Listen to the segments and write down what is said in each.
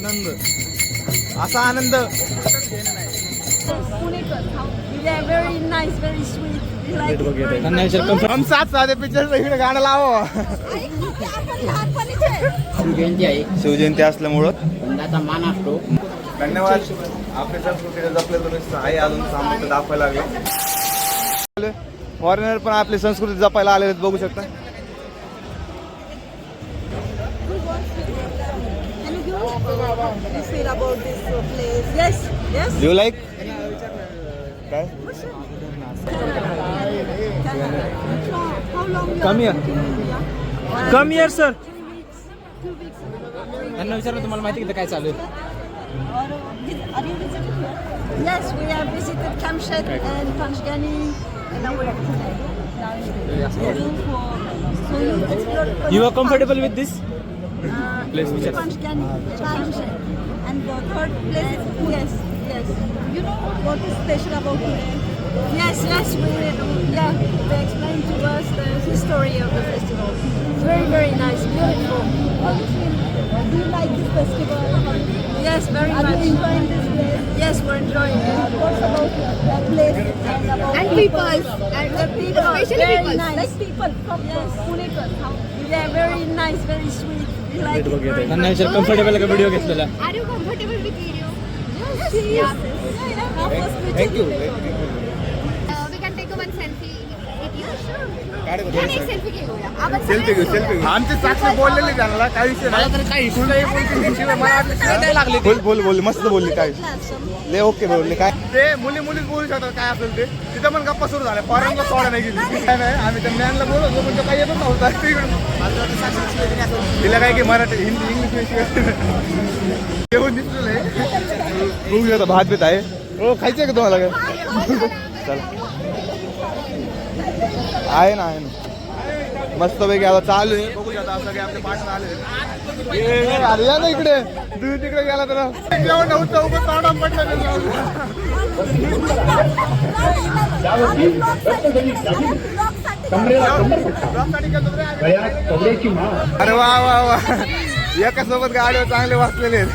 आनंद, असा आनंद. हम साथ साधे पिक्चर इकडे गाणं लावा. शिवजयंती आहे. शिवजयंती असल्यामुळं त्याचा मान असतो. धन्यवाद. आपल्या संस्कृतीने जपले तुम्ही आहे अजून सामर्थ्य दाखवायला लागले. फॉरेनर पण आपली संस्कृती जपायला आलेले बघू शकता. यू लाईक काय? Come here sir. त्यांना विचारलं तुम्हाला माहिती आहे काय चालू आहे. Yes, we have visited Kamshed and Panchgani and now we're You are comfortable with this? Place which is Panchgani, Kamshed. And the third place, yes. You know what is special about today? Yes, they explained to us the history of the festival. It's very, very nice, beautiful. Do you like this festival? Yes, very much. Are you enjoying this place? Yes, we're enjoying it. What's about the place and people? And the people, especially very people. Nice. Like people from Punekar. They are very nice, very sweet. We like it very much. त्यांना विचार comfortable का video घेतलेला. Are you comfortable with video? Yes. Thank you. We can take one selfie with you. Sure. Selfie घेऊया. आपण selfie घेऊ. आमचे साक्षी बोललेले त्यांना काय विषय नाही. बोल मस्त बोलली. काय ले ओके बोलले. काय ते मुली बोलू शकतात काय असेल ते. तिथं पण गप्पा सुरू झाल्या. फॉरेनला सोडा नाही गेली. काय नाही आम्ही त्या मॅनला बोलवतो म्हणजे काही येतच नव्हता. तिला काय की मराठी हिंदी इंग्लिश जेवण दिसलेलं आहे. बघू शकता भात बीत आहे. हो खायचं आहे का तुम्हाला काय? चला आहे ना मस्त पैकी आता चालू आहे. बघू शकता सगळे आपले पार्टनर आले. अरे या ना इकडे. तुम्ही तिकडे गेला तर जेवण नव्हतं उभं तोंडात पडलं. अरे वा एका सोबत गाडीवर चांगले वाचलेले आहेत.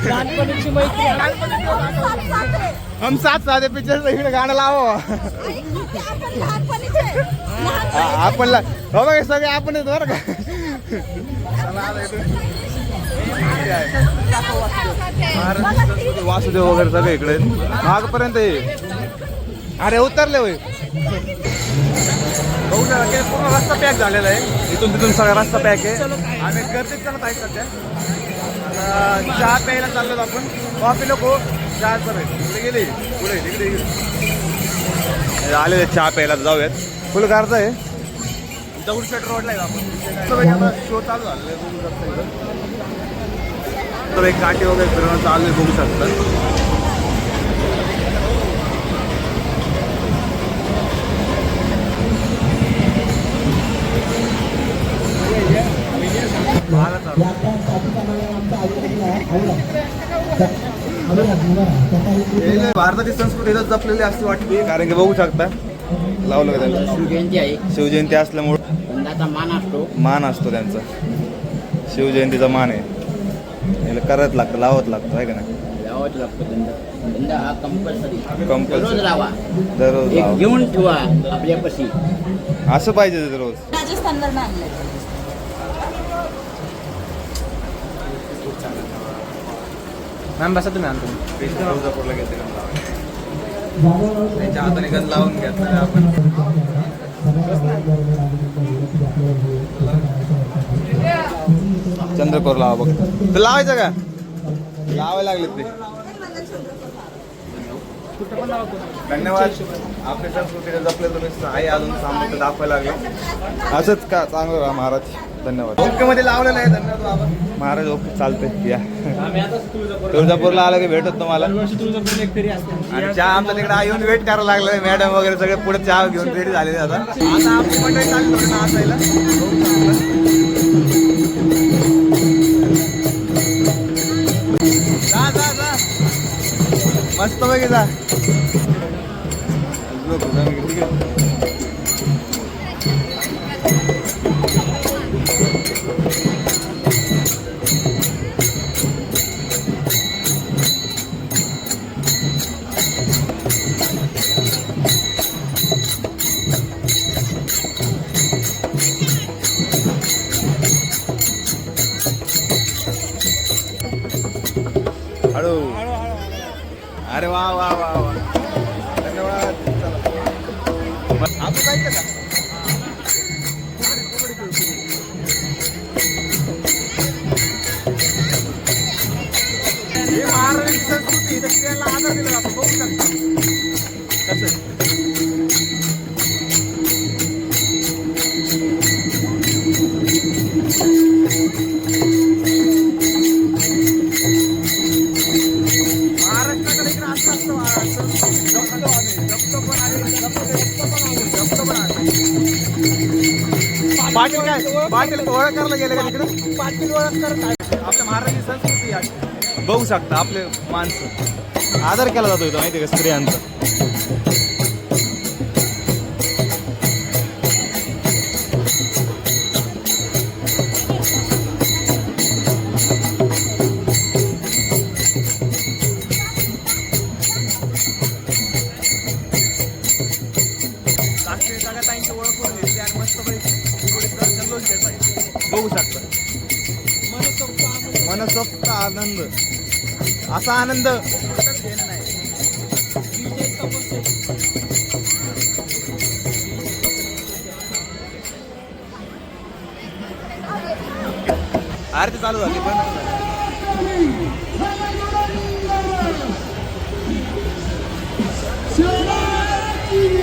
हम साथ साधे पिक्चर इकडे गाणं लावा. आपण हो बघा सगळे आपण येतो बरं का. वासुदेव वगैरे सगळे इकडे मागपर्यंत ये. अरे उतरले होय. बघू शकता पूर्ण रस्ता पॅक झालेला आहे. इथून तिथून सगळा रस्ता पॅक आहे. आम्ही गर्दीत चालत आहे सध्या. चहा प्यायला चाललो आपण. कॉफी नको चहा तिकडे गेले पुढे तिकडे आलेले चहा प्यायला जाऊयात. फुल गारचं आहे. दगडूशेठ रोडला आहे आपण. शो चालू झालेला आहे बघू शकता. इथं एक काठी वगैरे फिरवणं चालू आहे बघू शकता. भारताची संस्कृती जपलेली असते वाटते. कारण की बघू शकता लावलं का त्यांना. शिवजयंती आहे. शिवजयंती असल्यामुळं त्याचा मान असतो त्यांचा. शिवजयंतीचा मान आहे. याला करत लागतं लावत लागतं आहे का नाही. लावाच लागतो धंदा हा कंपल्सरी लावा. दररोज घेऊन ठेवा आपल्यापाशी. असं पाहिजे दररोज. राजस्थानवर आणलं. मॅम बसा तुम्ही आणतो. तुळजापूरला घेते त्यांच्या हाताने गज लावून घेतलं आपण. चंद्रकोर लावा बघ. तर लावायचं का लावायला लागले ते. धन्यवाद. आपल्या संस्कृतीने जपले तुम्ही आहे अजून सामर्थ्य दाखवायला लागले. असंच का चांगलं राहा महाराज. धन्यवाद. ओके मध्ये लावलेलं आहे. धन्यवाद बाबा. महाराज ओके चालतंय या. तुळजापूरला आलं की भेटत तुम्हाला. आणि चहा आमचा तिकडे येऊन वेट करायला लागलाय. मॅडम वगैरे सगळे पुढे चहा घेऊन रेडी झालेले. आता आपली मंडळी चालू असायला जा मस्त पैकी जा. पाटील काय पाटील ओळख करायला गेले का तिकडे पाटील ओळख करत आपल्या महाराष्ट्राची संस्कृती आहे. बघू शकता आपले माणसं आदर केला जातो इथं माहिती आहे का स्त्रियांचा. ताईंची ओळख करून घेतली आणि मस्तपैकी थोडीसा जल्लोष घेत आहे. बघू शकता मनसोक्त आनंद असा आनंद कुठंच घेणं नाही. आरती चालू झाली पण शिवराज